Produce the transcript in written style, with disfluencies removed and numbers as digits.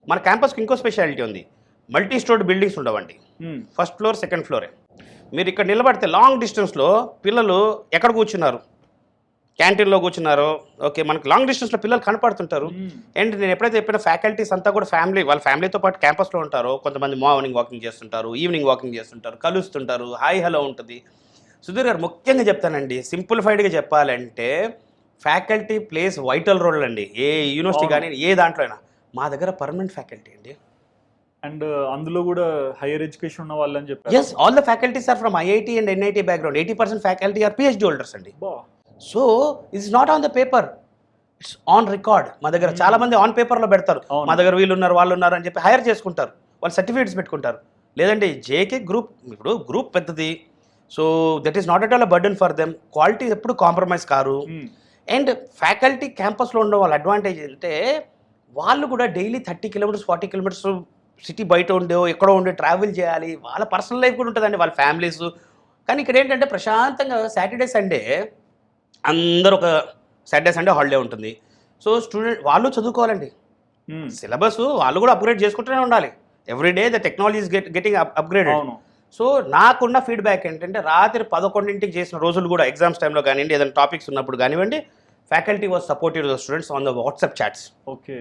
మన క్యాంపస్కి ఇంకో స్పెషాలిటీ ఉంది, మల్టీ స్టోర్డ్ బిల్డింగ్స్ ఉండవండి. ఫస్ట్ ఫ్లోర్ సెకండ్ ఫ్లోరే. మీరు ఇక్కడ నిలబడితే లాంగ్ డిస్టెన్స్లో పిల్లలు ఎక్కడ కూర్చున్నారు, క్యాంటీన్లో కూర్చున్నారు, ఓకే, మనకి లాంగ్ డిస్టెన్స్లో పిల్లలు కనపడుతుంటారు. అండ్ నేను ఎప్పుడైతే చెప్పిన ఫ్యాకల్టీస్ అంతా కూడా వాళ్ళ ఫ్యామిలీతో పాటు క్యాంపస్లో ఉంటారో, కొంతమంది మార్నింగ్ వాకింగ్ చేస్తుంటారు, ఈవినింగ్ వాకింగ్ చేస్తుంటారు, కలుస్తుంటారు, హాయ్ హలో ఉంటుంది. సుధీర్ గారు ముఖ్యంగా చెప్తానండి, సింప్లిఫైడ్గా చెప్పాలంటే ఫ్యాకల్టీ ప్లేస్ వైటల్ రోల్ అండి, ఏ యూనివర్సిటీ కానీ ఏ దాంట్లో అయినా. మా దగ్గర పర్మనెంట్ ఫ్యాకల్టీ అండి. అండ్ అందులో కూడా హైయర్ ఎడ్యుకేషన్ ఉన్న వాళ్ళు అని చెప్పారు. Yes, all the faculties are from IIT and NIT background. 80% faculty are PhD holders అండి. So it's not on the paper, it's on record. మా దగ్గర చాలా మంది ఆన్ పేపర్లో పెడతారు, మా దగ్గర వీళ్ళు ఉన్నారు వాళ్ళు ఉన్నారు అని చెప్పి హైర్ చేసుకుంటారు, వాళ్ళు సర్టిఫికేట్స్ పెట్టుకుంటారు. లేదంటే జేకే గ్రూప్, ఇప్పుడు గ్రూప్ పెద్దది, so that is not at all a burden for them. Quality ఎప్పుడు కాంప్రమైజ్ కారు. అండ్ ఫ్యాకల్టీ క్యాంపస్లో ఉన్న వాళ్ళ అడ్వాంటేజ్ అంటే వాళ్ళు కూడా డైలీ 30 కిలోమీటర్స్ 40 కిలోమీటర్స్ సిటీ బయట ఉండో ఎక్కడో ఉండే ట్రావెల్ చేయాలి, వాళ్ళ పర్సనల్ లైఫ్ కూడా ఉంటుందండి, వాళ్ళ ఫ్యామిలీస్. కానీ ఇక్కడ ఏంటంటే ప్రశాంతంగా సాటర్డే సండే అందరూ ఒక సాటర్డే సండే హాలిడే ఉంటుంది. సో స్టూడెంట్ వాళ్ళు చదువుకోవాలండి, సిలబస్ వాళ్ళు కూడా అప్గ్రేడ్ చేసుకుంటూనే ఉండాలి. Everyday the technology is getting upgraded. So నాకున్న ఫీడ్బ్యాక్ ఏంటంటే రాత్రి 11ంటికి చేసిన రోజులు కూడా ఎగ్జామ్స్ టైంలో కానివ్వండి, ఏదైనా టాపిక్స్ ఉన్నప్పుడు కానివ్వండి, faculty was supportive the students on the WhatsApp chats. Okay,